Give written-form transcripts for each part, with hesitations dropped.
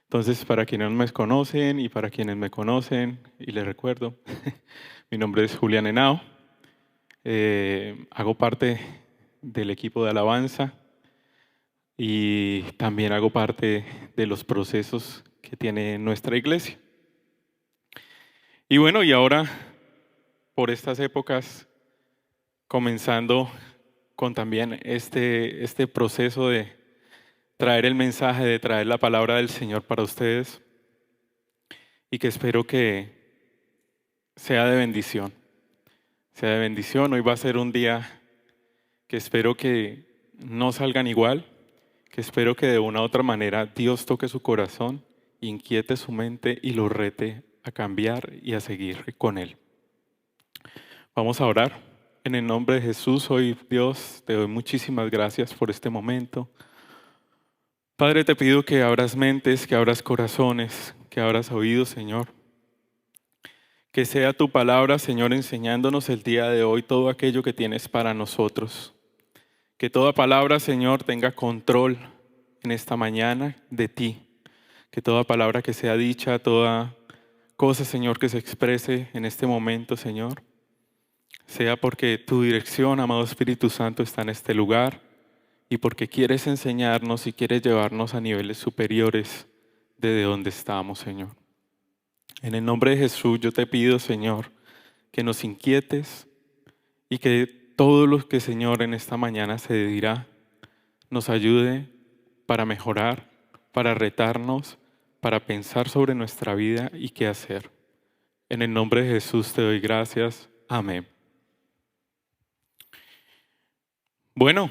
Entonces, para quienes no me conocen y para quienes me conocen, y les recuerdo, mi nombre es Julián Henao. Hago parte del equipo de alabanza y también hago parte de los procesos que tiene nuestra iglesia. Y bueno, y ahora, por estas épocas, comenzando con también este proceso de traer el mensaje, de traer la palabra del Señor para ustedes, y que espero que sea de bendición. Sea de bendición. Hoy va a ser un día que espero que no salgan igual, que espero que de una u otra manera Dios toque su corazón, inquiete su mente y lo rete a cambiar y a seguir con Él. Vamos a orar. En el nombre de Jesús, hoy Dios, te doy muchísimas gracias por este momento. Padre, te pido que abras mentes, que abras corazones, que abras oídos, Señor. Que sea tu palabra, Señor, enseñándonos el día de hoy todo aquello que tienes para nosotros. Que toda palabra, Señor, tenga control en esta mañana de ti. Que toda palabra que sea dicha, toda cosa, Señor, que se exprese en este momento, Señor, sea porque tu dirección, amado Espíritu Santo, está en este lugar y porque quieres enseñarnos y quieres llevarnos a niveles superiores de donde estamos, Señor. En el nombre de Jesús yo te pido, Señor, que nos inquietes y que todo lo que, Señor, en esta mañana se dirá nos ayude para mejorar, para retarnos, para pensar sobre nuestra vida y qué hacer. En el nombre de Jesús te doy gracias. Amén. Bueno,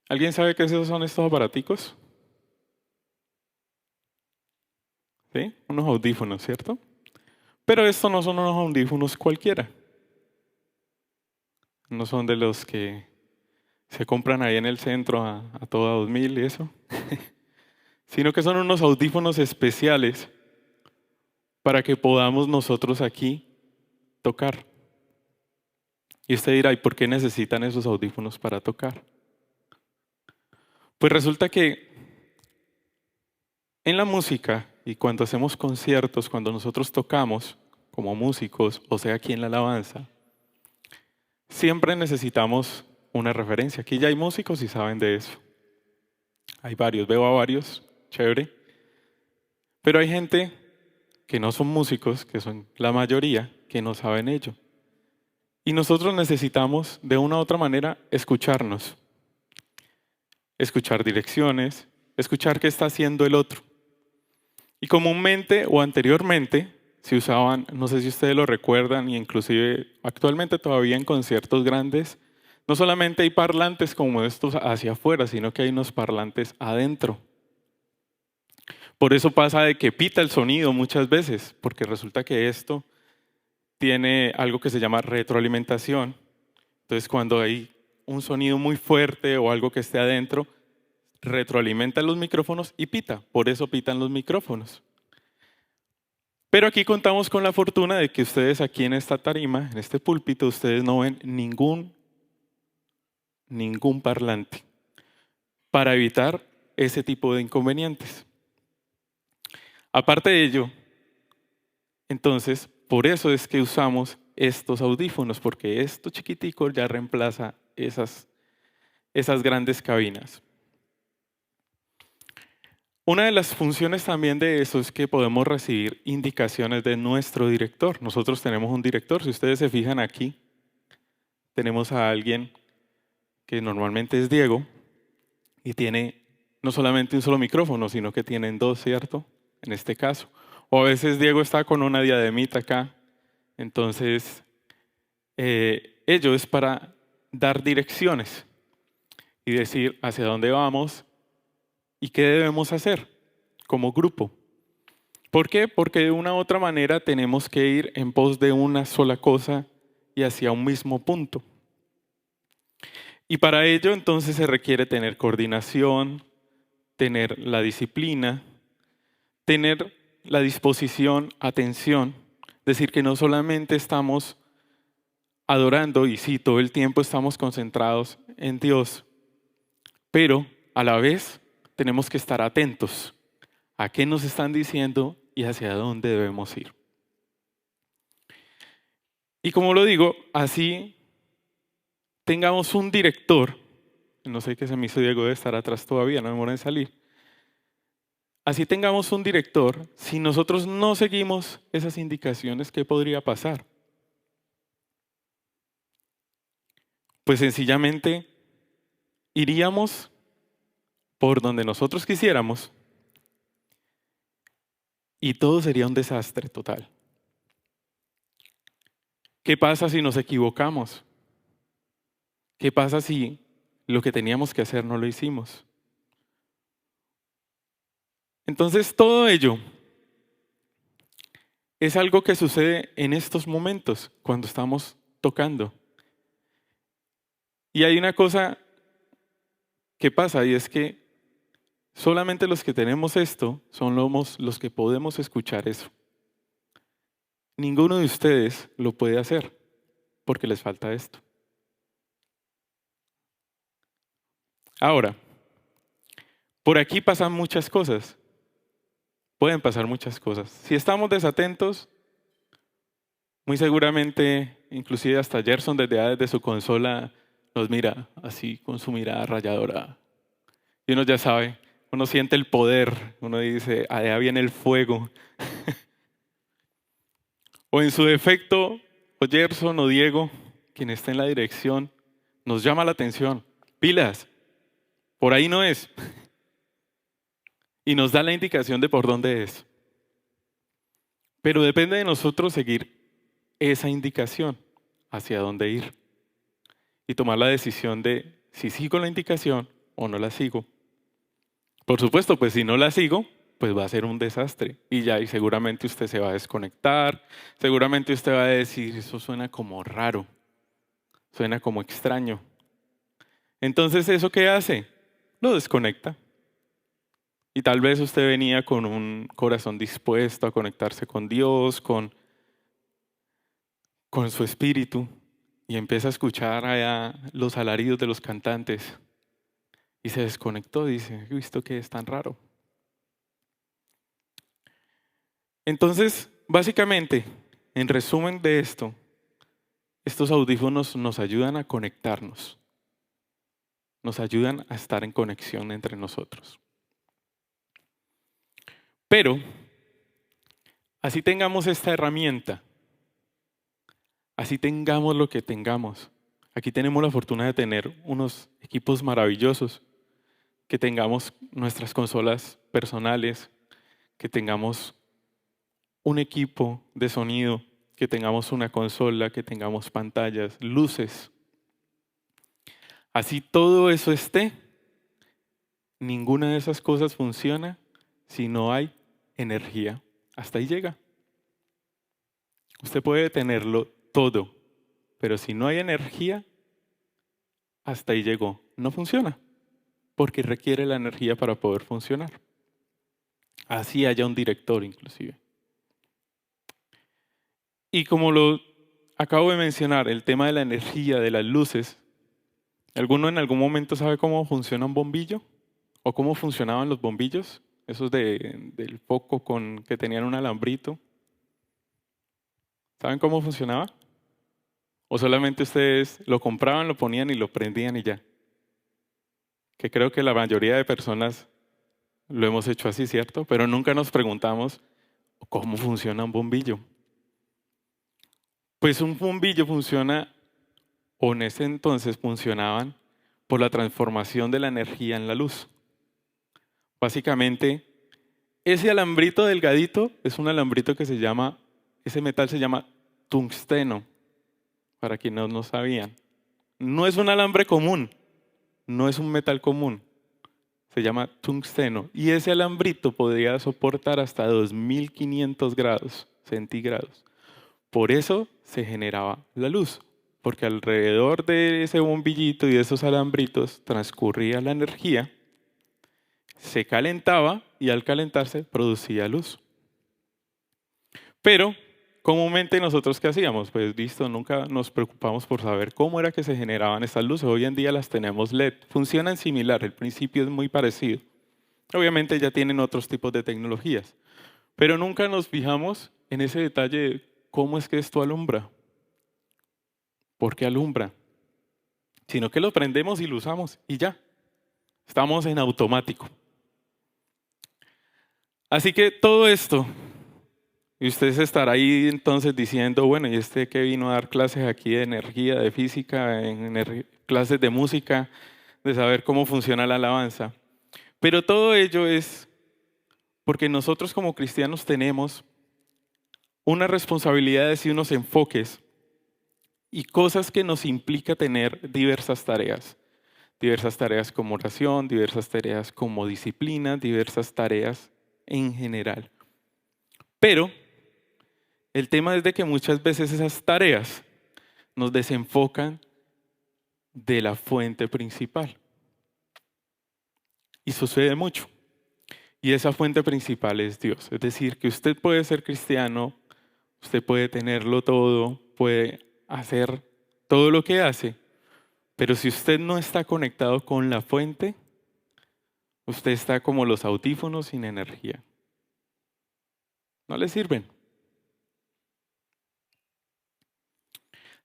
¿alguien sabe qué son estos aparaticos? ¿Sí? Unos audífonos, ¿cierto? Pero estos no son unos audífonos cualquiera. No son de los que se compran ahí en el centro a toda 2000 y eso. Sino que son unos audífonos especiales para que podamos nosotros aquí tocar. Y usted dirá, ¿y por qué necesitan esos audífonos para tocar? Pues resulta que en la música y cuando hacemos conciertos, cuando nosotros tocamos como músicos, o sea, aquí en la alabanza, siempre necesitamos una referencia. Aquí ya hay músicos y saben de eso. Hay varios, veo a varios, chévere. Pero hay gente que no son músicos, que son la mayoría, que no saben ello. Y nosotros necesitamos, de una u otra manera, escucharnos. Escuchar direcciones, escuchar qué está haciendo el otro. Y comúnmente o anteriormente se usaban, no sé si ustedes lo recuerdan, y inclusive actualmente todavía en conciertos grandes, no solamente hay parlantes como estos hacia afuera, sino que hay unos parlantes adentro. Por eso pasa de que pita el sonido muchas veces, porque resulta que esto tiene algo que se llama retroalimentación. Entonces, cuando hay un sonido muy fuerte o algo que esté adentro, retroalimenta los micrófonos y pita. Por eso pitan los micrófonos. Pero aquí contamos con la fortuna de que ustedes aquí en esta tarima, en este púlpito, ustedes no ven ningún parlante para evitar ese tipo de inconvenientes. Aparte de ello, entonces, por eso es que usamos estos audífonos, porque esto chiquitico ya reemplaza esas grandes cabinas. Una de las funciones también de eso es que podemos recibir indicaciones de nuestro director. Nosotros tenemos un director, si ustedes se fijan aquí, tenemos a alguien que normalmente es Diego y tiene no solamente un solo micrófono, sino que tienen dos, ¿cierto? En este caso. O a veces Diego está con una diademita acá, entonces ello es para dar direcciones y decir hacia dónde vamos y qué debemos hacer como grupo. ¿Por qué? Porque de una u otra manera tenemos que ir en pos de una sola cosa y hacia un mismo punto. Y para ello entonces se requiere tener coordinación, tener la disciplina, tener la disposición, atención, decir que no solamente estamos adorando y sí, todo el tiempo estamos concentrados en Dios, pero a la vez tenemos que estar atentos a qué nos están diciendo y hacia dónde debemos ir. Y como lo digo, así tengamos un director, no sé qué se me hizo Diego, debe estar atrás todavía, no demora en salir. Así tengamos un director, si nosotros no seguimos esas indicaciones, ¿qué podría pasar? Pues sencillamente iríamos por donde nosotros quisiéramos y todo sería un desastre total. ¿Qué pasa si nos equivocamos? ¿Qué pasa si lo que teníamos que hacer no lo hicimos? Entonces todo ello es algo que sucede en estos momentos cuando estamos tocando. Y hay una cosa que pasa y es que solamente los que tenemos esto son los que podemos escuchar eso. Ninguno de ustedes lo puede hacer porque les falta esto. Ahora, por aquí pasan muchas cosas. Pueden pasar muchas cosas. Si estamos desatentos, muy seguramente, inclusive hasta Gerson desde su consola nos mira así con su mirada rayadora. Y uno ya sabe, uno siente el poder, uno dice, allá viene el fuego. O en su defecto, o Gerson o Diego, quien está en la dirección, nos llama la atención. Pilas, por ahí no es. Y nos da la indicación de por dónde es. Pero depende de nosotros seguir esa indicación hacia dónde ir. Y tomar la decisión de si sigo la indicación o no la sigo. Por supuesto, pues si no la sigo, pues va a ser un desastre. Y ya, y seguramente usted se va a desconectar, seguramente usted va a decir, eso suena como raro, suena como extraño. Entonces, ¿eso qué hace? Lo desconecta. Y tal vez usted venía con un corazón dispuesto a conectarse con Dios, con su espíritu, y empieza a escuchar allá los alaridos de los cantantes. Y se desconectó, dice, he visto que es tan raro. Entonces, básicamente, en resumen de esto, estos audífonos nos ayudan a conectarnos, nos ayudan a estar en conexión entre nosotros. Pero, así tengamos esta herramienta, así tengamos lo que tengamos, aquí tenemos la fortuna de tener unos equipos maravillosos, que tengamos nuestras consolas personales, que tengamos un equipo de sonido, que tengamos una consola, que tengamos pantallas, luces. Así todo eso esté, ninguna de esas cosas funciona si no hay energía. Hasta ahí llega. Usted puede tenerlo todo, pero si no hay energía, hasta ahí llegó. No funciona, porque requiere la energía para poder funcionar. Así haya un director inclusive. Y como lo acabo de mencionar, el tema de la energía, de las luces, ¿alguno en algún momento sabe cómo funciona un bombillo? ¿O cómo funcionaban los bombillos? Esos del foco que tenían un alambrito. ¿Saben cómo funcionaba? ¿O solamente ustedes lo compraban, lo ponían y lo prendían y ya? Que creo que la mayoría de personas lo hemos hecho así, ¿cierto? Pero nunca nos preguntamos cómo funciona un bombillo. Pues un bombillo funciona, o en ese entonces funcionaban, por la transformación de la energía en la luz. Básicamente, ese alambrito delgadito es un alambrito que ese metal se llama tungsteno, para quienes no sabían. No es un alambre común, no es un metal común, se llama tungsteno. Y ese alambrito podría soportar hasta 2500 grados centígrados. Por eso se generaba la luz, porque alrededor de ese bombillito y de esos alambritos transcurría la energía, se calentaba y al calentarse producía luz. Pero comúnmente nosotros ¿qué hacíamos? Pues listo, nunca nos preocupamos por saber cómo era que se generaban estas luces. Hoy en día las tenemos LED, funcionan similar, el principio es muy parecido. Obviamente ya tienen otros tipos de tecnologías, pero nunca nos fijamos en ese detalle de cómo es que esto alumbra, por qué alumbra, sino que lo prendemos y lo usamos y ya, estamos en automático. Así que todo esto, y usted se estará ahí entonces diciendo, bueno, ¿y este que vino a dar clases aquí de energía, de física, clases de música, de saber cómo funciona la alabanza? Pero todo ello es porque nosotros como cristianos tenemos unas responsabilidades y unos enfoques y cosas que nos implica tener diversas tareas como oración, diversas tareas como disciplina, diversas tareas en general. Pero el tema es de que muchas veces esas tareas nos desenfocan de la fuente principal. Y sucede mucho. Y esa fuente principal es Dios. Es decir, que usted puede ser cristiano, usted puede tenerlo todo, puede hacer todo lo que hace, pero si usted no está conectado con la fuente, usted está como los audífonos sin energía. No le sirven.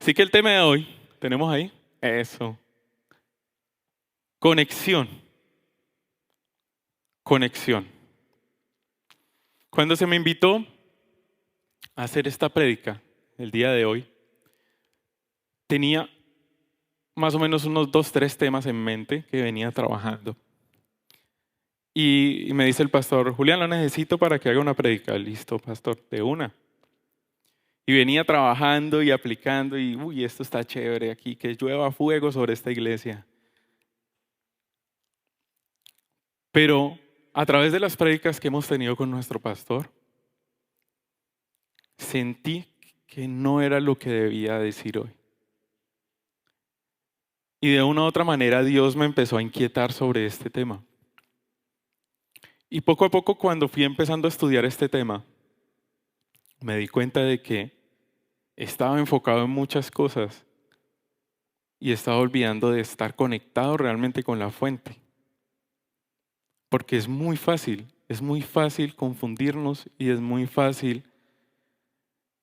Así que el tema de hoy, tenemos ahí, eso. Conexión. Conexión. Cuando se me invitó a hacer esta prédica el día de hoy, tenía más o menos unos 2, 3 temas en mente que venía trabajando. Y me dice el pastor, Julián, lo necesito para que haga una prédica. Listo, pastor, de una. Y venía trabajando y aplicando y, uy, esto está chévere aquí, que llueva fuego sobre esta iglesia. Pero a través de las prédicas que hemos tenido con nuestro pastor, sentí que no era lo que debía decir hoy. Y de una u otra manera Dios me empezó a inquietar sobre este tema. Y poco a poco cuando fui empezando a estudiar este tema, me di cuenta de que estaba enfocado en muchas cosas y estaba olvidando de estar conectado realmente con la fuente. Porque es muy fácil confundirnos y es muy fácil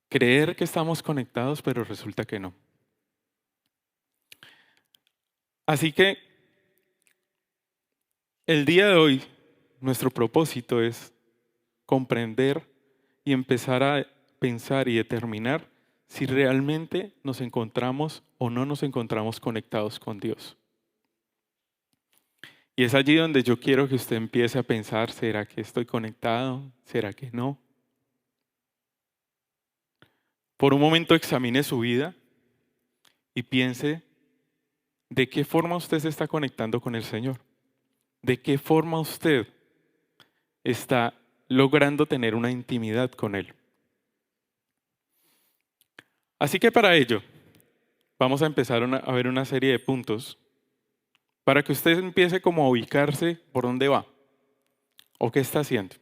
creer que estamos conectados, pero resulta que no. Así que el día de hoy, nuestro propósito es comprender y empezar a pensar y determinar si realmente nos encontramos o no nos encontramos conectados con Dios. Y es allí donde yo quiero que usted empiece a pensar, ¿será que estoy conectado? ¿Será que no? Por un momento examine su vida y piense de qué forma usted se está conectando con el Señor. ¿De qué forma usted está logrando tener una intimidad con Él? Así que para ello, vamos a empezar a ver una serie de puntos para que usted empiece como a ubicarse por dónde va o qué está haciendo.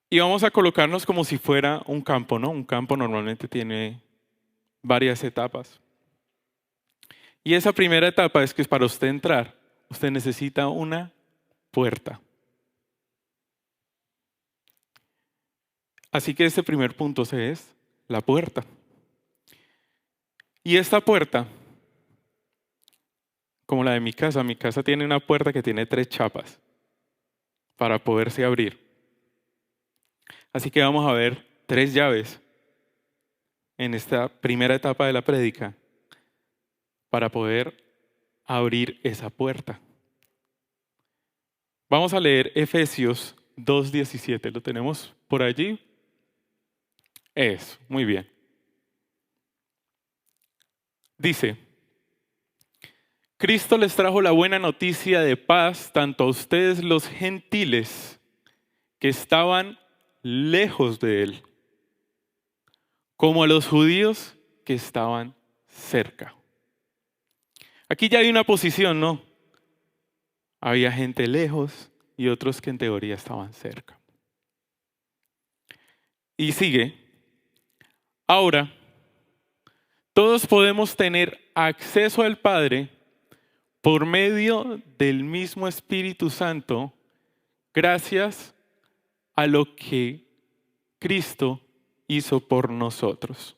Y vamos a colocarnos como si fuera un campo, ¿no? Un campo normalmente tiene varias etapas. Y esa primera etapa es que para usted entrar, usted necesita una puerta. Así que este primer punto es la puerta. Y esta puerta, como la de mi casa tiene una puerta que tiene 3 chapas para poderse abrir. Así que vamos a ver 3 llaves en esta primera etapa de la prédica para poder abrir esa puerta. Vamos a leer Efesios 2:17. ¿Lo tenemos por allí? Eso, muy bien. Dice, Cristo les trajo la buena noticia de paz tanto a ustedes los gentiles que estaban lejos de Él, como a los judíos que estaban cerca. Aquí ya hay una posición, ¿no? Había gente lejos y otros que en teoría estaban cerca. Y sigue, ahora, todos podemos tener acceso al Padre por medio del mismo Espíritu Santo gracias a lo que Cristo hizo por nosotros.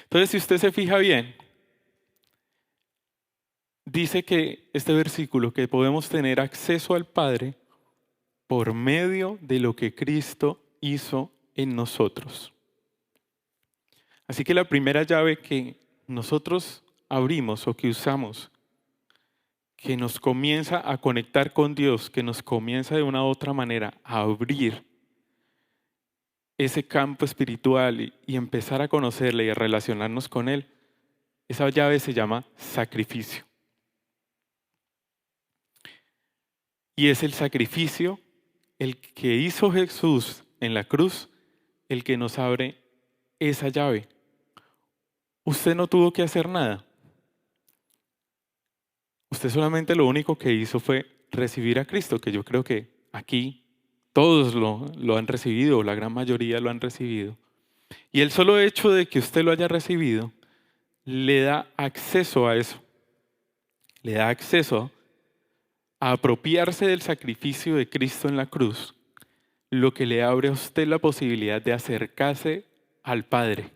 Entonces, si usted se fija bien, dice que este versículo, que podemos tener acceso al Padre por medio de lo que Cristo hizo en nosotros. Así que la primera llave que nosotros abrimos o que usamos, que nos comienza a conectar con Dios, que nos comienza de una u otra manera a abrir ese campo espiritual y empezar a conocerle y a relacionarnos con Él, esa llave se llama sacrificio. Y es el sacrificio, el que hizo Jesús en la cruz, el que nos abre esa llave. Usted no tuvo que hacer nada. Usted solamente lo único que hizo fue recibir a Cristo, que yo creo que aquí todos lo han recibido, la gran mayoría lo han recibido. Y el solo hecho de que usted lo haya recibido le da acceso a eso. Le da acceso a apropiarse del sacrificio de Cristo en la cruz, lo que le abre a usted la posibilidad de acercarse al Padre.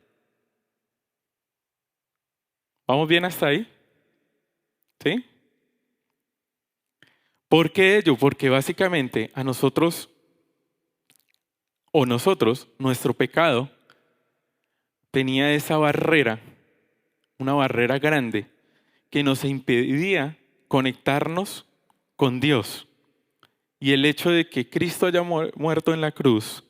¿Vamos bien hasta ahí? ¿Sí? ¿Por qué ello? Porque básicamente a nosotros, nuestro pecado, tenía esa barrera, una barrera grande, que nos impedía conectarnos con Dios. Y el hecho de que Cristo haya muerto en la cruz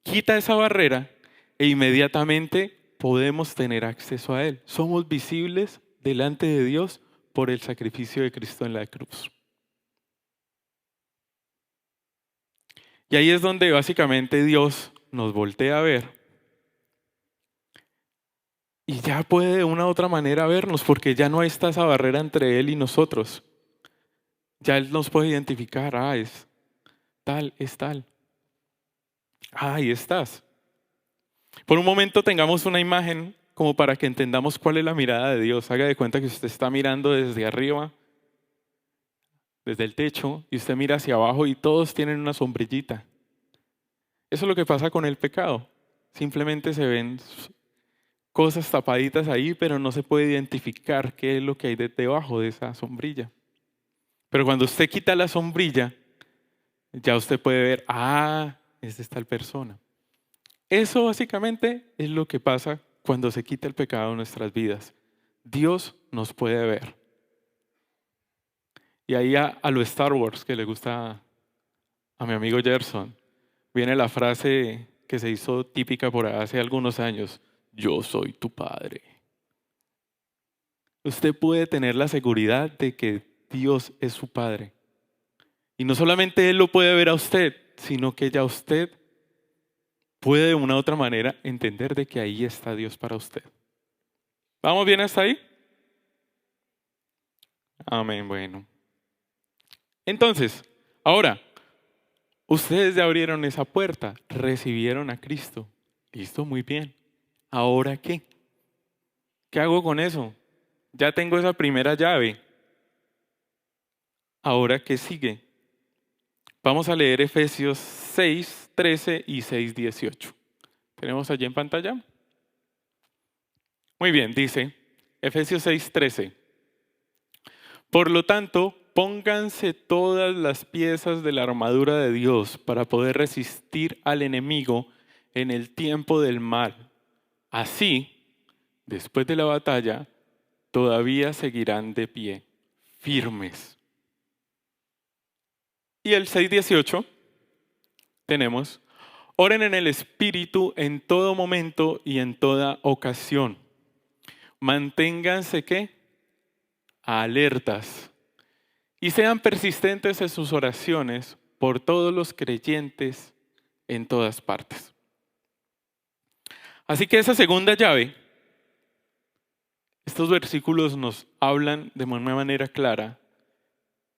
quita esa barrera e inmediatamente podemos tener acceso a Él. Somos visibles delante de Dios por el sacrificio de Cristo en la cruz. Y ahí es donde básicamente Dios nos voltea a ver y ya puede de una u otra manera vernos, porque ya no está esa barrera entre Él y nosotros. Ya Él nos puede identificar, es tal, es tal. Ahí estás. Por un momento tengamos una imagen como para que entendamos cuál es la mirada de Dios. Haga de cuenta que usted está mirando desde arriba, desde el techo, y usted mira hacia abajo y todos tienen una sombrillita. Eso es lo que pasa con el pecado. Simplemente se ven cosas tapaditas ahí, pero no se puede identificar qué es lo que hay debajo de esa sombrilla. Pero cuando usted quita la sombrilla, ya usted puede ver, es de tal persona. Eso básicamente es lo que pasa cuando se quita el pecado de nuestras vidas. Dios nos puede ver. Y ahí a lo Star Wars, que le gusta a mi amigo Gerson, viene la frase que se hizo típica por hace algunos años: yo soy tu padre. Usted puede tener la seguridad de que Dios es su padre. Y no solamente Él lo puede ver a usted, sino que ya usted puede de una u otra manera entender de que ahí está Dios para usted. ¿Vamos bien hasta ahí? Amén, bueno. Entonces, ahora, ustedes ya abrieron esa puerta, recibieron a Cristo. Listo, muy bien. ¿Ahora qué? ¿Qué hago con eso? Ya tengo esa primera llave. ¿Ahora qué sigue? Vamos a leer Efesios 6, 13 y 6, 18. ¿Tenemos allí en pantalla? Muy bien, dice Efesios 6, 13. Por lo tanto, pónganse todas las piezas de la armadura de Dios para poder resistir al enemigo en el tiempo del mal. Así, después de la batalla, todavía seguirán de pie, firmes. Y el 6:18 tenemos: oren en el Espíritu en todo momento y en toda ocasión. Manténganse, ¿qué? Alertas. Y sean persistentes en sus oraciones por todos los creyentes en todas partes. Así que esa segunda llave, estos versículos nos hablan de una manera clara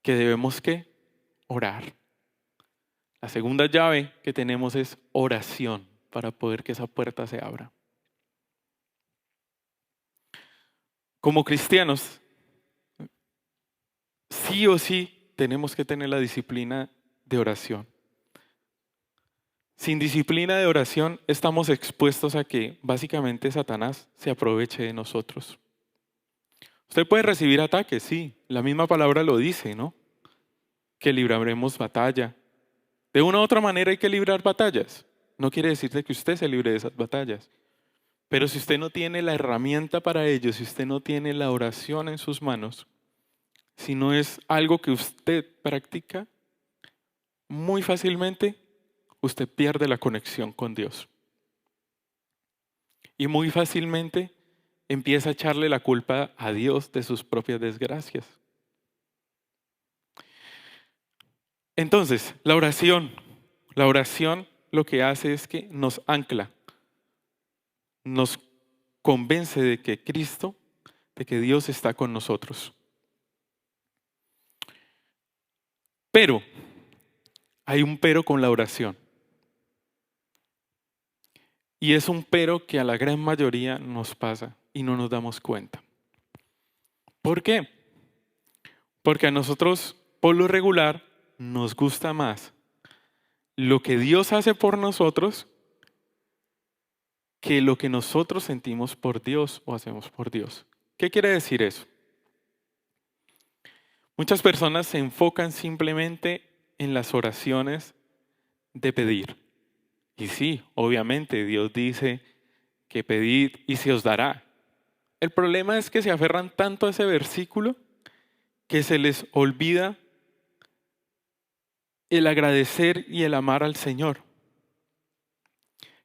que debemos, ¿qué? Orar. La segunda llave que tenemos es oración para poder que esa puerta se abra. Como cristianos, sí o sí tenemos que tener la disciplina de oración. Sin disciplina de oración estamos expuestos a que básicamente Satanás se aproveche de nosotros. Usted puede recibir ataques, sí, la misma palabra lo dice, ¿no? Que libraremos batalla. De una u otra manera hay que librar batallas. No quiere decir que usted se libre de esas batallas. Pero si usted no tiene la herramienta para ello, si usted no tiene la oración en sus manos, si no es algo que usted practica, muy fácilmente usted pierde la conexión con Dios. Y muy fácilmente empieza a echarle la culpa a Dios de sus propias desgracias. Entonces, la oración lo que hace es que nos ancla, nos convence de que Cristo, de que Dios está con nosotros. Pero, hay un pero con la oración. Y es un pero que a la gran mayoría nos pasa y no nos damos cuenta. ¿Por qué? Porque a nosotros, por lo regular, nos gusta más lo que Dios hace por nosotros que lo que nosotros sentimos por Dios o hacemos por Dios. ¿Qué quiere decir eso? Muchas personas se enfocan simplemente en las oraciones de pedir. Y sí, obviamente Dios dice que pedid y se os dará. El problema es que se aferran tanto a ese versículo que se les olvida el agradecer y el amar al Señor.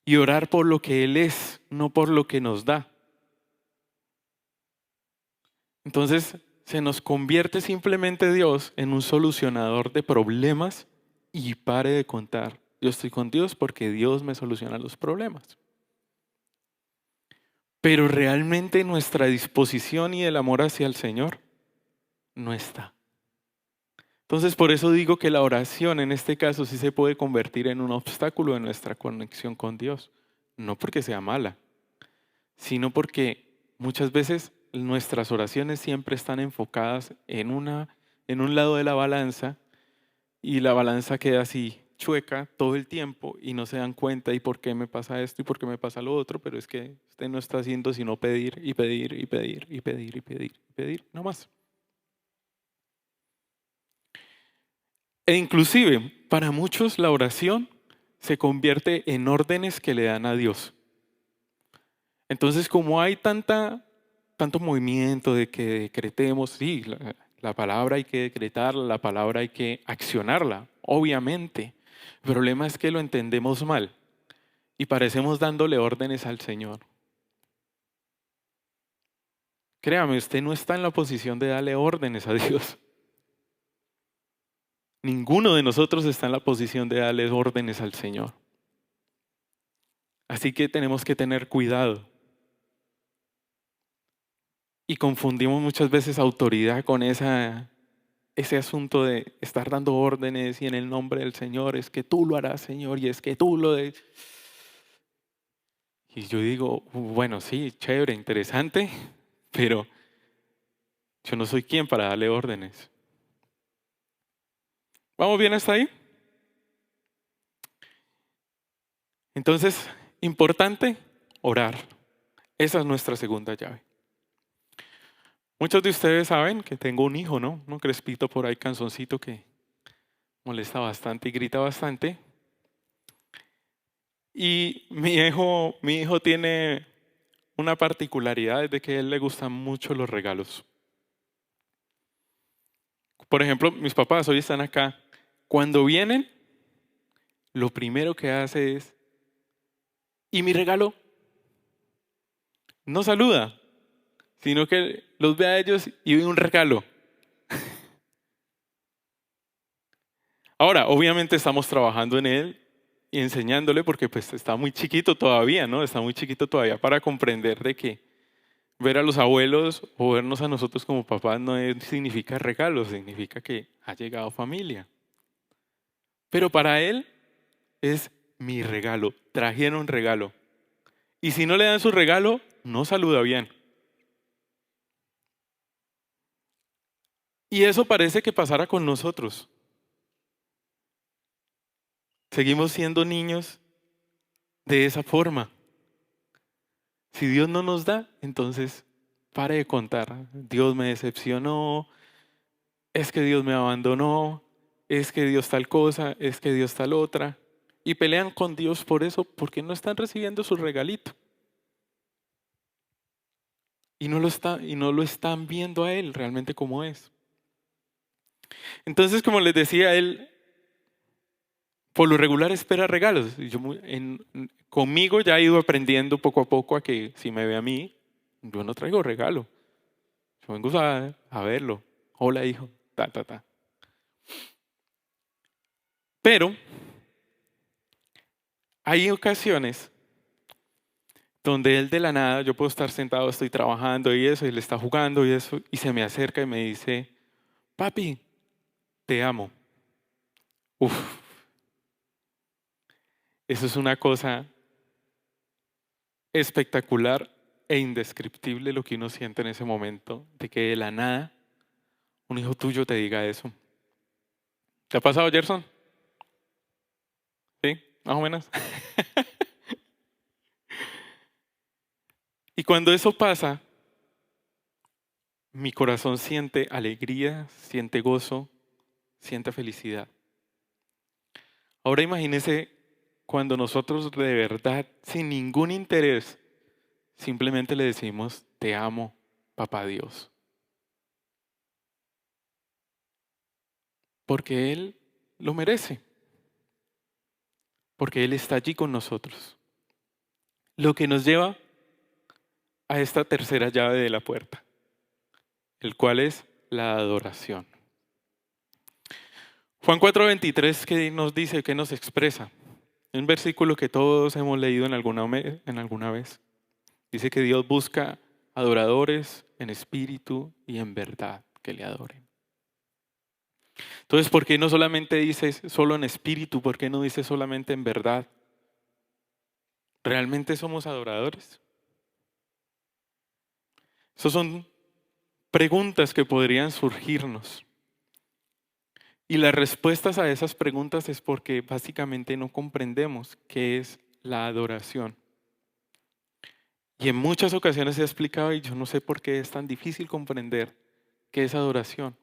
Y orar por lo que Él es, no por lo que nos da. Entonces se nos convierte simplemente Dios en un solucionador de problemas y pare de contar. Yo estoy con Dios porque Dios me soluciona los problemas. Pero realmente nuestra disposición y el amor hacia el Señor no está. Entonces por eso digo que la oración en este caso sí se puede convertir en un obstáculo en nuestra conexión con Dios. No porque sea mala, sino porque muchas veces nuestras oraciones siempre están enfocadas en un lado de la balanza y la balanza queda así chueca todo el tiempo y no se dan cuenta y por qué me pasa esto y por qué me pasa lo otro, pero es que usted no está haciendo sino pedir y pedir y pedir y pedir y pedir y pedir, no más. E inclusive para muchos la oración se convierte en órdenes que le dan a Dios. Entonces, como hay tanto movimiento de que decretemos, sí, la palabra hay que decretarla, la palabra hay que accionarla, obviamente. El problema es que lo entendemos mal y parecemos dándole órdenes al Señor. Créame, usted no está en la posición de darle órdenes a Dios. Ninguno de nosotros está en la posición de darle órdenes al Señor. Así que tenemos que tener cuidado. Y confundimos muchas veces autoridad con ese asunto de estar dando órdenes y en el nombre del Señor, es que tú lo harás, Señor, y es que tú lo de... Y yo digo, bueno, sí, chévere, interesante, pero yo no soy quien para darle órdenes. ¿Vamos bien hasta ahí? Entonces, importante, orar. Esa es nuestra segunda llave. Muchos de ustedes saben que tengo un hijo, ¿no? Un crespito por ahí, canzoncito, que molesta bastante y grita bastante. Y mi hijo tiene una particularidad, es de que a él le gustan mucho los regalos. Por ejemplo, mis papás hoy están acá. Cuando vienen, lo primero que hace es, ¿y mi regalo? No saluda, sino que los ve a ellos y ve un regalo. Ahora, obviamente estamos trabajando en él y enseñándole porque pues está muy chiquito todavía, ¿no? Está muy chiquito todavía para comprender de que ver a los abuelos o vernos a nosotros como papás no significa regalo, significa que ha llegado familia. Pero para él es mi regalo, trajeron regalo. Y si no le dan su regalo, no saluda bien. Y eso parece que pasara con nosotros. Seguimos siendo niños de esa forma. Si Dios no nos da, entonces pare de contar. Dios me decepcionó, es que Dios me abandonó, es que Dios tal cosa, es que Dios tal otra. Y pelean con Dios por eso, porque no están recibiendo su regalito. Y no lo están viendo a Él realmente como es. Entonces, como les decía, Él por lo regular espera regalos. Conmigo ya he ido aprendiendo poco a poco a que si me ve a mí, yo no traigo regalo. Yo vengo a verlo. Hola, hijo. Ta, ta, ta. Pero hay ocasiones donde él de la nada, yo puedo estar sentado, estoy trabajando y eso, y él está jugando y eso, y se me acerca y me dice, papi, te amo. Uf, eso es una cosa espectacular e indescriptible lo que uno siente en ese momento, de que de la nada un hijo tuyo te diga eso. ¿Te ha pasado, Gerson? Sí, más o menos. Y cuando eso pasa, mi corazón siente alegría, siente gozo, siente felicidad. Ahora imagínese cuando nosotros de verdad, sin ningún interés, simplemente le decimos, te amo, papá Dios. Porque Él lo merece. Porque Él está allí con nosotros. Lo que nos lleva a esta tercera llave de la puerta, el cual es la adoración. Juan 4:23, ¿qué nos dice, qué nos expresa? Un versículo que todos hemos leído en alguna vez. Dice que Dios busca adoradores en espíritu y en verdad que le adoren. Entonces, ¿por qué no solamente dice solo en espíritu? ¿Por qué no dice solamente en verdad? ¿Realmente somos adoradores? Esas son preguntas que podrían surgirnos. Y las respuestas a esas preguntas es porque básicamente no comprendemos qué es la adoración. Y en muchas ocasiones he explicado y yo no sé por qué es tan difícil comprender qué es adoración.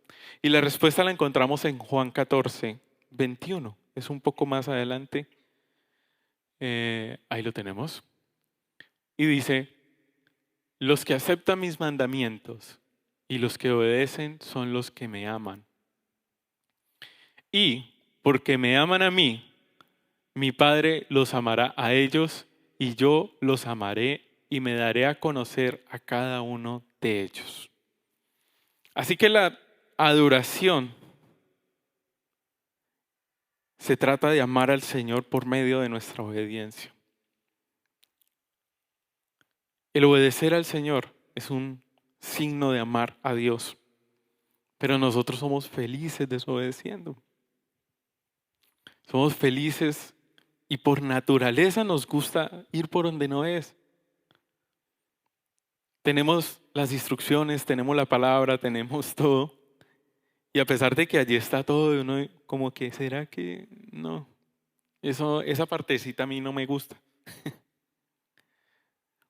Y la respuesta la encontramos en Juan 14:21. Es un poco más adelante. Ahí lo tenemos. Y dice, los que aceptan mis mandamientos y los que obedecen son los que me aman. Y porque me aman a mí, mi Padre los amará a ellos y yo los amaré y me daré a conocer a cada uno de ellos. Así que la adoración se trata de amar al Señor por medio de nuestra obediencia. El obedecer al Señor es un signo de amar a Dios, pero nosotros somos felices desobedeciendo. Somos felices y por naturaleza nos gusta ir por donde no es. Tenemos las instrucciones, tenemos la palabra, tenemos todo. Y a pesar de que allí está todo, uno como que, ¿será que no? Esa partecita a mí no me gusta.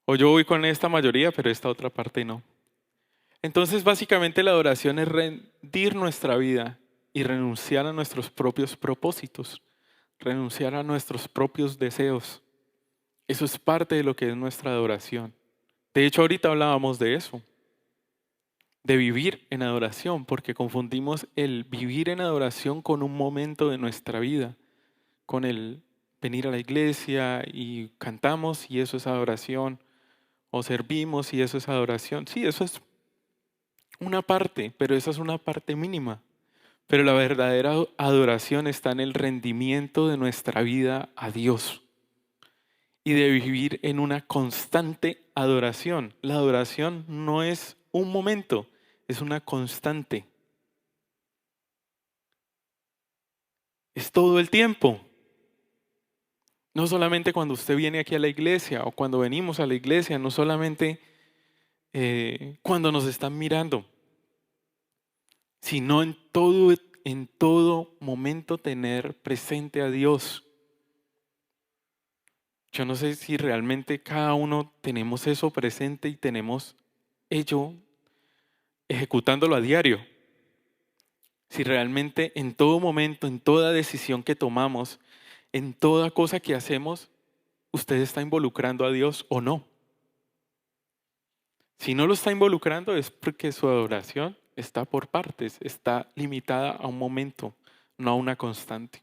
O yo voy con esta mayoría, pero esta otra parte no. Entonces, básicamente la adoración es rendir nuestra vida y renunciar a nuestros propios propósitos, renunciar a nuestros propios deseos. Eso es parte de lo que es nuestra adoración. De hecho, ahorita hablábamos de eso, de vivir en adoración, porque confundimos el vivir en adoración con un momento de nuestra vida, con el venir a la iglesia y cantamos y eso es adoración, o servimos y eso es adoración. Sí, eso es una parte, pero esa es una parte mínima. Pero la verdadera adoración está en el rendimiento de nuestra vida a Dios y de vivir en una constante adoración. La adoración no es un momento, es una constante. Es todo el tiempo. No solamente cuando usted viene aquí a la iglesia o cuando venimos a la iglesia, no solamente cuando nos están mirando, sino en todo momento tener presente a Dios. Yo no sé si realmente cada uno tenemos eso presente y tenemos ello ejecutándolo a diario. Si realmente en todo momento, en toda decisión que tomamos, en toda cosa que hacemos, usted está involucrando a Dios o no. Si no lo está involucrando es porque su adoración está por partes, está limitada a un momento, no a una constante.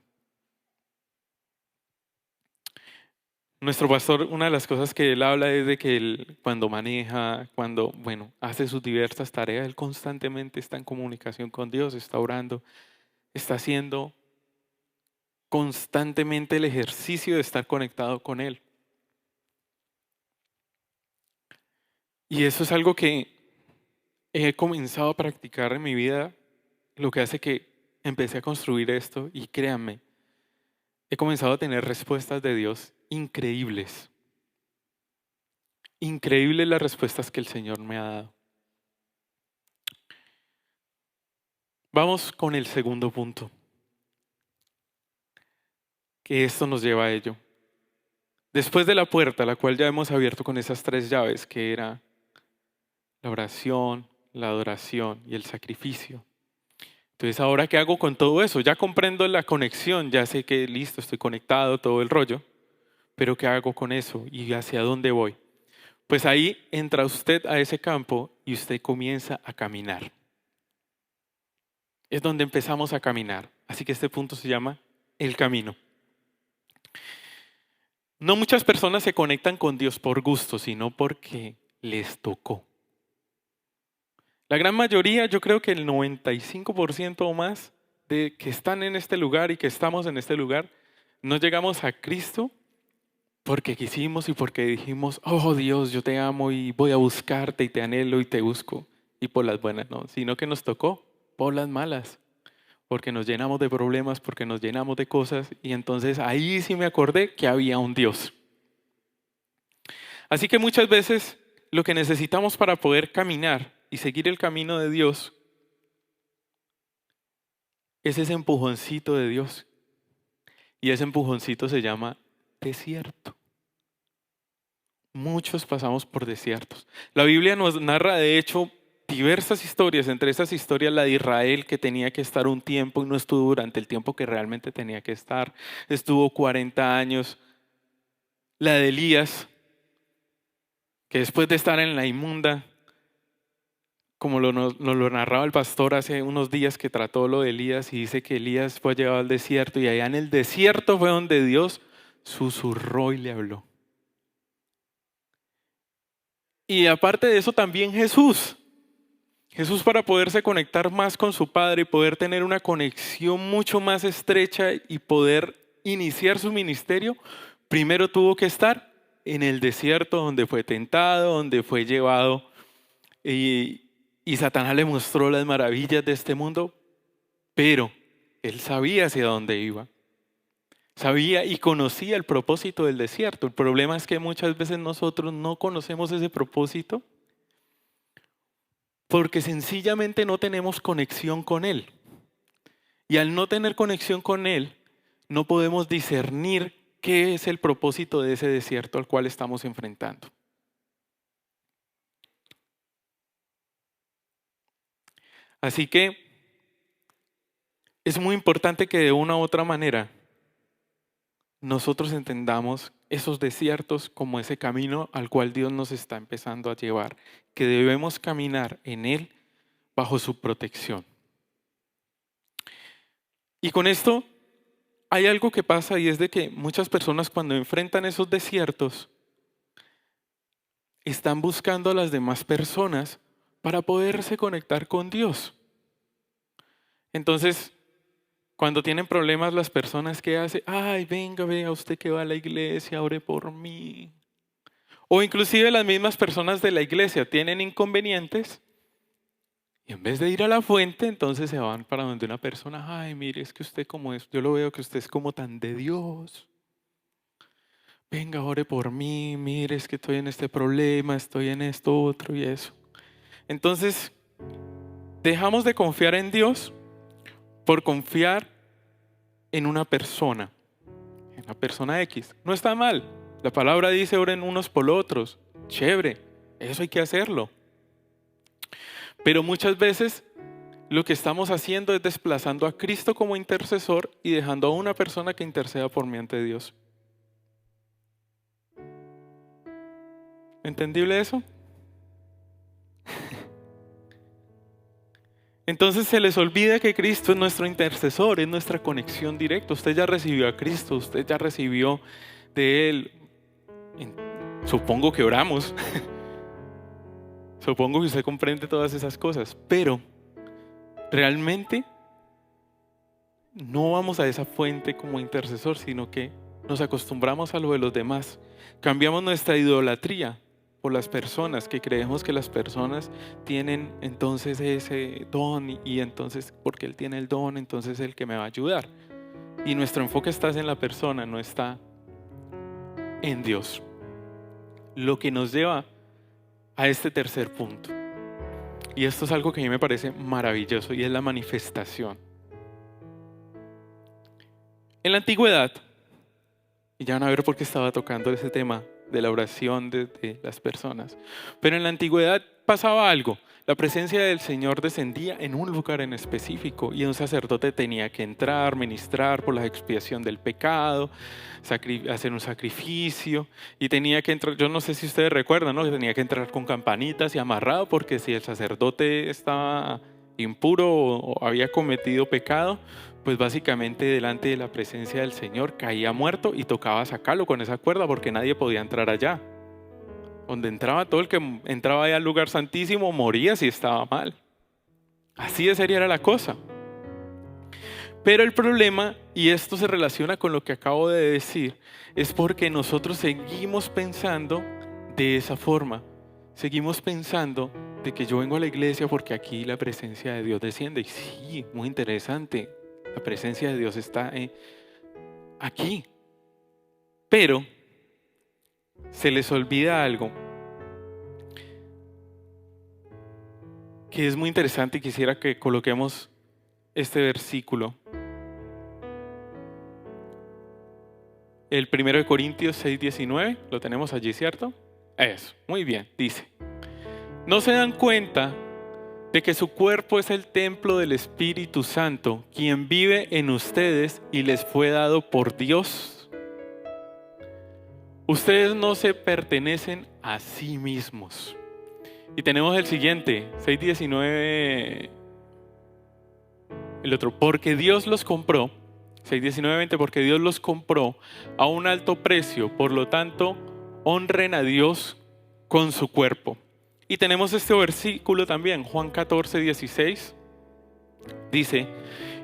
Nuestro pastor, una de las cosas que él habla es de que él cuando maneja, cuando, hace sus diversas tareas, él constantemente está en comunicación con Dios, está orando, está haciendo constantemente el ejercicio de estar conectado con Él. Y eso es algo que he comenzado a practicar en mi vida, lo que hace que empecé a construir esto y créanme, he comenzado a tener respuestas de Dios increíbles. Increíbles las respuestas que el Señor me ha dado. Vamos con el segundo punto, que esto nos lleva a ello. Después de la puerta, la cual ya hemos abierto con esas 3 llaves, que era la oración, la adoración y el sacrificio. Entonces, ¿ahora qué hago con todo eso? Ya comprendo la conexión, ya sé que listo, estoy conectado, todo el rollo, pero ¿qué hago con eso y hacia dónde voy? Pues ahí entra usted a ese campo y usted comienza a caminar. Es donde empezamos a caminar. Así que este punto se llama el camino. No muchas personas se conectan con Dios por gusto, sino porque les tocó. La gran mayoría, yo creo que el 95% o más de que están en este lugar y que estamos en este lugar, no llegamos a Cristo porque quisimos y porque dijimos, oh Dios, yo te amo y voy a buscarte y te anhelo y te busco. Y por las buenas no, sino que nos tocó por las malas, porque nos llenamos de problemas, porque nos llenamos de cosas y entonces ahí sí me acordé que había un Dios. Así que muchas veces lo que necesitamos para poder caminar y seguir el camino de Dios es ese empujoncito de Dios. Y ese empujoncito se llama desierto. Muchos pasamos por desiertos. La Biblia nos narra, de hecho, diversas historias. Entre esas historias, la de Israel, que tenía que estar un tiempo y no estuvo durante el tiempo que realmente tenía que estar. Estuvo 40 años. La de Elías, que después de estar en la inmunda, como nos lo narraba el pastor hace unos días que trató lo de Elías y dice que Elías fue llevado al desierto y allá en el desierto fue donde Dios susurró y le habló. Y aparte de eso también Jesús. Jesús, para poderse conectar más con su Padre y poder tener una conexión mucho más estrecha y poder iniciar su ministerio, primero tuvo que estar en el desierto donde fue tentado, donde fue llevado y Satanás le mostró las maravillas de este mundo, pero él sabía hacia dónde iba. Sabía y conocía el propósito del desierto. El problema es que muchas veces nosotros no conocemos ese propósito porque sencillamente no tenemos conexión con Él. Y al no tener conexión con Él, no podemos discernir qué es el propósito de ese desierto al cual estamos enfrentando. Así que es muy importante que de una u otra manera nosotros entendamos esos desiertos como ese camino al cual Dios nos está empezando a llevar, que debemos caminar en Él bajo su protección. Y con esto hay algo que pasa y es de que muchas personas cuando enfrentan esos desiertos están buscando a las demás personas para poderse conectar con Dios. Entonces, cuando tienen problemas las personas que hacen, ay, venga, vea usted que va a la iglesia, ore por mí. O inclusive las mismas personas de la iglesia tienen inconvenientes y en vez de ir a la fuente, entonces se van para donde una persona, ay, mire, es que usted como es, yo lo veo que usted es como tan de Dios. Venga, ore por mí, mire, es que estoy en este problema, estoy en esto, otro y eso. Entonces, dejamos de confiar en Dios por confiar en una persona X. No está mal. La palabra dice oren unos por otros. Chévere, eso hay que hacerlo. Pero muchas veces lo que estamos haciendo es desplazando a Cristo como intercesor y dejando a una persona que interceda por mí ante Dios. ¿Entendible eso? Entonces se les olvida que Cristo es nuestro intercesor, es nuestra conexión directa. Usted ya recibió a Cristo, usted ya recibió de Él. Supongo que oramos. Supongo que usted comprende todas esas cosas, pero realmente no vamos a esa fuente como intercesor, sino que nos acostumbramos a lo de los demás. Cambiamos nuestra idolatría por las personas, que creemos que las personas tienen entonces ese don y entonces porque Él tiene el don, entonces es el que me va a ayudar. Y nuestro enfoque está en la persona, no está en Dios. Lo que nos lleva a este tercer punto. Y esto es algo que a mí me parece maravilloso y es la manifestación. En la antigüedad, y ya van a ver por qué estaba tocando ese tema de la oración de las personas, pero en la antigüedad pasaba algo. La presencia del Señor descendía en un lugar en específico y un sacerdote tenía que entrar, ministrar por la expiación del pecado, hacer un sacrificio y tenía que entrar, yo no sé si ustedes recuerdan, ¿no? Que tenía que entrar con campanitas y amarrado porque si el sacerdote estaba impuro o había cometido pecado, pues básicamente delante de la presencia del Señor caía muerto y tocaba sacarlo con esa cuerda porque nadie podía entrar allá. Donde entraba, todo el que entraba allá al lugar santísimo moría si estaba mal. Así de seria era la cosa. Pero el problema, y esto se relaciona con lo que acabo de decir, es porque nosotros seguimos pensando de esa forma. Seguimos pensando de que yo vengo a la iglesia porque aquí la presencia de Dios desciende. Y sí, muy interesante. La presencia de Dios está aquí. Pero se les olvida algo que es muy interesante y quisiera que coloquemos este versículo. El 1 Corintios 6:19, lo tenemos allí, ¿cierto? Eso, muy bien, dice: ¿no se dan cuenta de que su cuerpo es el templo del Espíritu Santo, quien vive en ustedes y les fue dado por Dios? Ustedes no se pertenecen a sí mismos. Y tenemos el siguiente, 6:19, el otro, porque Dios los compró, 6:19-20, porque Dios los compró a un alto precio, por lo tanto, honren a Dios con su cuerpo. Y tenemos este versículo también, Juan 14:16, dice: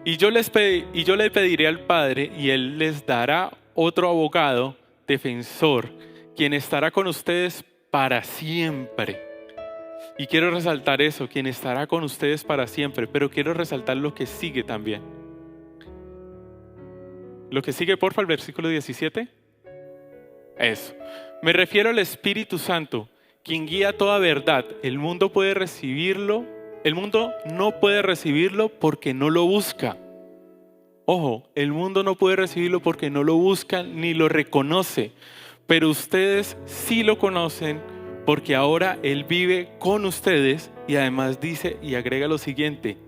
y yo le pediré al Padre y Él les dará otro abogado, defensor, quien estará con ustedes para siempre. Y quiero resaltar eso, quien estará con ustedes para siempre, pero quiero resaltar lo que sigue también. Lo que sigue, porfa, el versículo 17. Eso. Me refiero al Espíritu Santo, quien guía toda verdad. El mundo no puede recibirlo porque no lo busca. Ojo, el mundo no puede recibirlo porque no lo busca ni lo reconoce, pero ustedes sí lo conocen porque ahora Él vive con ustedes y además dice y agrega lo siguiente: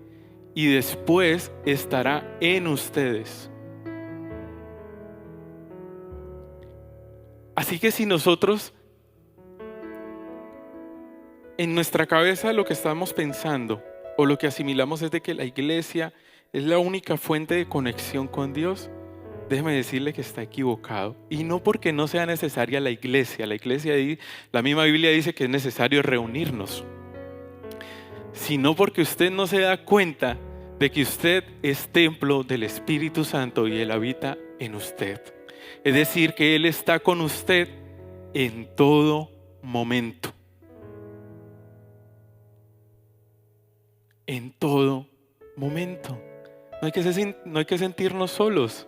y después estará en ustedes. Así que si nosotros en nuestra cabeza lo que estamos pensando o lo que asimilamos es de que la iglesia es la única fuente de conexión con Dios, déjeme decirle que está equivocado. Y no porque no sea necesaria la iglesia. La misma Biblia dice que es necesario reunirnos, sino porque usted no se da cuenta de que usted es templo del Espíritu Santo y Él habita en usted. Es decir, que Él está con usted en todo momento. En todo momento. No hay que sentirnos solos.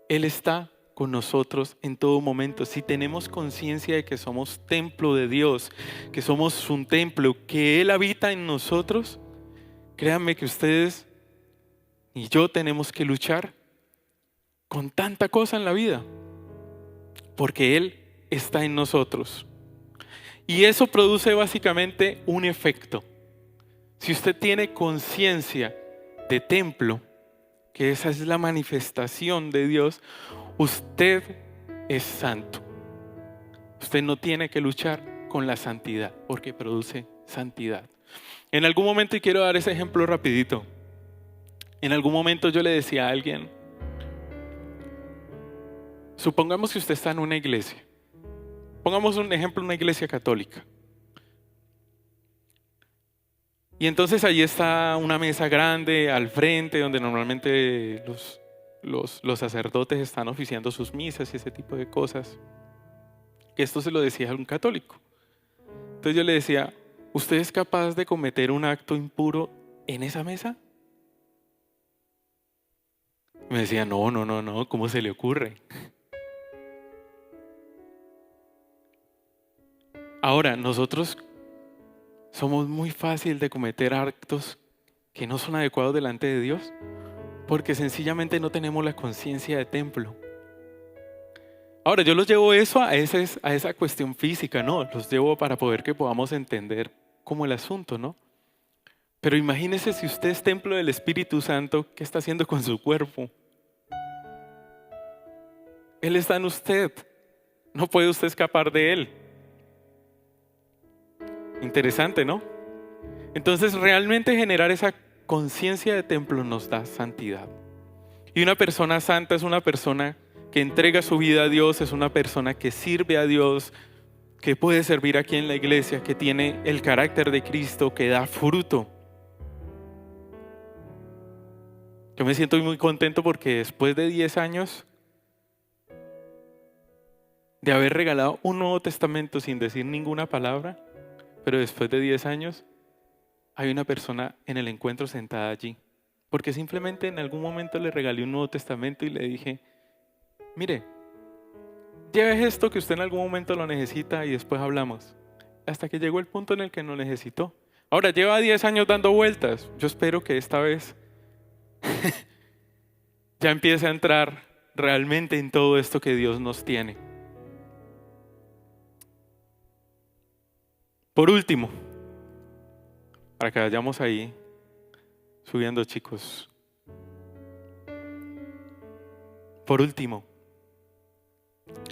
Él está con nosotros en todo momento. Si tenemos conciencia de que somos templo de Dios, que somos un templo, que Él habita en nosotros, créanme que ustedes y yo tenemos que luchar con tanta cosa en la vida, porque Él está en nosotros. Y eso produce básicamente un efecto. Si usted tiene conciencia de templo, que esa es la manifestación de Dios, usted es santo. Usted no tiene que luchar con la santidad, porque produce santidad. En algún momento, y quiero dar ese ejemplo rapidito, en algún momento yo le decía a alguien, supongamos que usted está en una iglesia, pongamos un ejemplo, una iglesia católica. Y entonces allí está una mesa grande al frente donde normalmente los sacerdotes están oficiando sus misas y ese tipo de cosas. Que esto se lo decía a un católico. Entonces yo le decía, ¿usted es capaz de cometer un acto impuro en esa mesa? Me decía, no, ¿cómo se le ocurre? Ahora, nosotros somos muy fácil de cometer actos que no son adecuados delante de Dios, porque sencillamente no tenemos la conciencia de templo. Ahora, yo los llevo eso a esa cuestión física, ¿no? Los llevo para poder que podamos entender como el asunto, ¿no? Pero imagínese si usted es templo del Espíritu Santo, ¿qué está haciendo con su cuerpo? Él está en usted. No puede usted escapar de Él. Interesante, ¿no? Entonces, realmente generar esa conciencia de templo nos da santidad. Y una persona santa es una persona que entrega su vida a Dios, es una persona que sirve a Dios, que puede servir aquí en la iglesia, que tiene el carácter de Cristo, que da fruto. Yo me siento muy contento porque después de 10 años de haber regalado un Nuevo Testamento sin decir ninguna palabra, pero después de 10 años hay una persona en el encuentro sentada allí. Porque simplemente en algún momento le regalé un Nuevo Testamento y le dije, mire, lleve esto que usted en algún momento lo necesita y después hablamos. Hasta que llegó el punto en el que no necesitó. Ahora lleva 10 años dando vueltas. Yo espero que esta vez ya empiece a entrar realmente en todo esto que Dios nos tiene. Por último, para que vayamos ahí subiendo, chicos. Por último,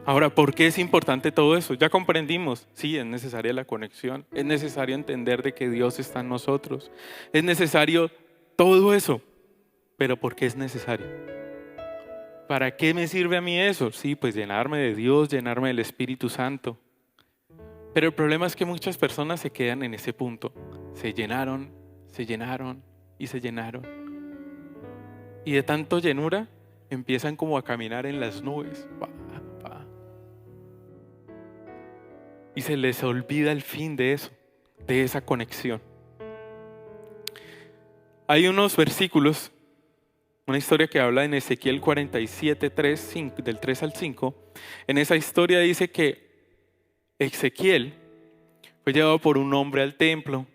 ahora, ¿por qué es importante todo eso? Ya comprendimos, sí, es necesaria la conexión, es necesario entender de que Dios está en nosotros, es necesario todo eso, pero ¿por qué es necesario? ¿Para qué me sirve a mí eso? Sí, pues llenarme de Dios, llenarme del Espíritu Santo. Pero el problema es que muchas personas se quedan en ese punto. Se llenaron y se llenaron. Y de tanto llenura empiezan como a caminar en las nubes. Y se les olvida el fin de eso, de esa conexión. Hay unos versículos, una historia que habla en Ezequiel 47, 5, del 3 al 5. En esa historia dice que Ezequiel fue llevado por un hombre al templo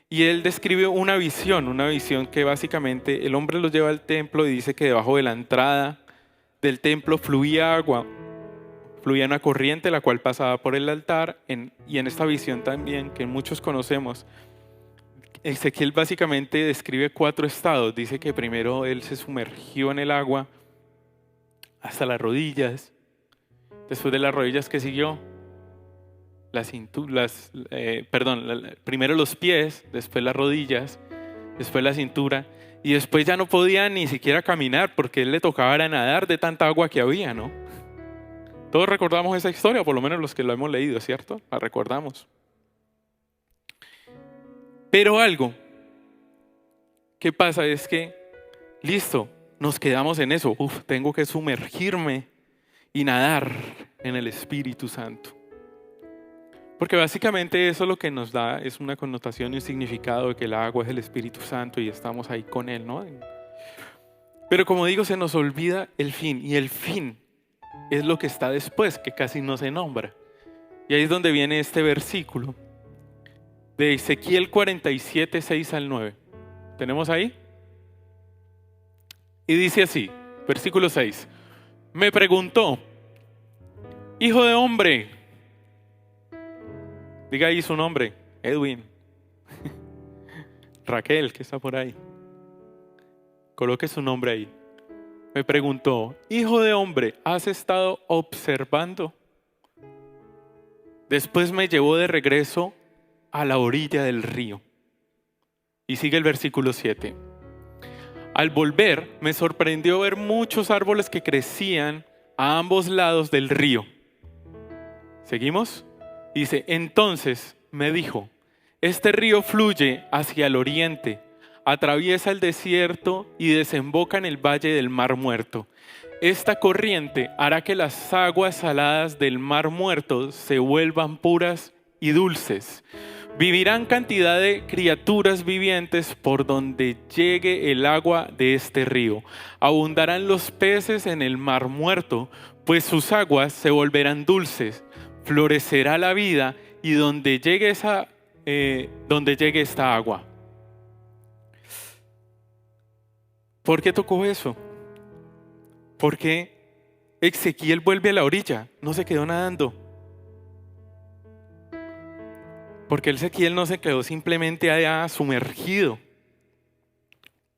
y él describe una visión que básicamente el hombre lo lleva al templo y dice que debajo de la entrada del templo fluía agua, fluía una corriente la cual pasaba por el altar y en esta visión también que muchos conocemos, Ezequiel básicamente describe 4 estados. Dice que primero él se sumergió en el agua hasta las rodillas, después de las rodillas que siguió primero los pies, después las rodillas, después la cintura y después ya no podía ni siquiera caminar porque él le tocaba nadar de tanta agua que había, ¿no? Todos recordamos esa historia, por lo menos los que lo hemos leído, ¿cierto? La recordamos. Pero algo que pasa es que, listo, nos quedamos en eso. Tengo que sumergirme y nadar en el Espíritu Santo. Porque básicamente eso lo que nos da es una connotación y un significado de que el agua es el Espíritu Santo y estamos ahí con Él, ¿no? Pero como digo, se nos olvida el fin. Y el fin es lo que está después, que casi no se nombra. Y ahí es donde viene este versículo de Ezequiel 47, 6 al 9. ¿Tenemos ahí? Y dice así, versículo 6. Me preguntó, hijo de hombre. Diga ahí su nombre, Edwin. Raquel, que está por ahí. Coloque su nombre ahí. Me preguntó, hijo de hombre, ¿has estado observando? Después me llevó de regreso a la orilla del río. Y sigue el versículo 7. Al volver, me sorprendió ver muchos árboles que crecían a ambos lados del río. ¿Seguimos? Dice, entonces me dijo, este río fluye hacia el oriente, atraviesa el desierto y desemboca en el valle del Mar Muerto. Esta corriente hará que las aguas saladas del Mar Muerto se vuelvan puras y dulces. Vivirán cantidad de criaturas vivientes por donde llegue el agua de este río. Abundarán los peces en el Mar Muerto, pues sus aguas se volverán dulces. Florecerá la vida y donde llegue esta agua. ¿Por qué tocó eso? Porque Ezequiel vuelve a la orilla, no se quedó nadando. Porque Ezequiel no se quedó simplemente allá sumergido.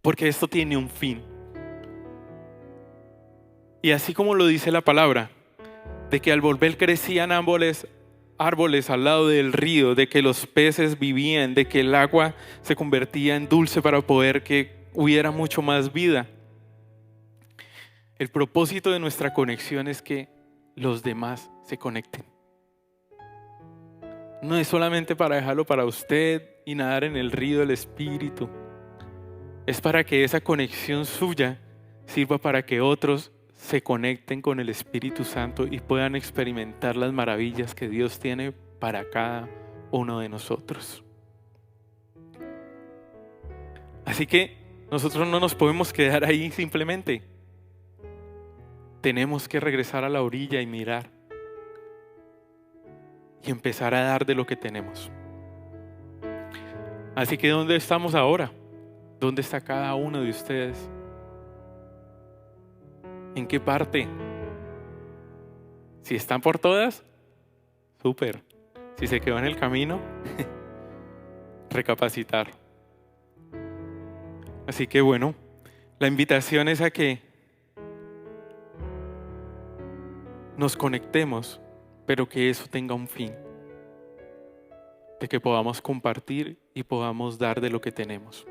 Porque esto tiene un fin. Y así como lo dice la palabra, de que al volver crecían árboles al lado del río, de que los peces vivían, de que el agua se convertía en dulce para poder que hubiera mucho más vida. El propósito de nuestra conexión es que los demás se conecten. No es solamente para dejarlo para usted y nadar en el río del Espíritu. Es para que esa conexión suya sirva para que otros se conecten con el Espíritu Santo y puedan experimentar las maravillas que Dios tiene para cada uno de nosotros. Así que nosotros no nos podemos quedar ahí simplemente. Tenemos que regresar a la orilla y mirar. Y empezar a dar de lo que tenemos. Así que ¿dónde estamos ahora? ¿Dónde está cada uno de ustedes? ¿En qué parte? Si están por todas, súper. Si se quedó en el camino, recapacitar. Así que bueno, la invitación es a que nos conectemos, pero que eso tenga un fin. De que podamos compartir y podamos dar de lo que tenemos.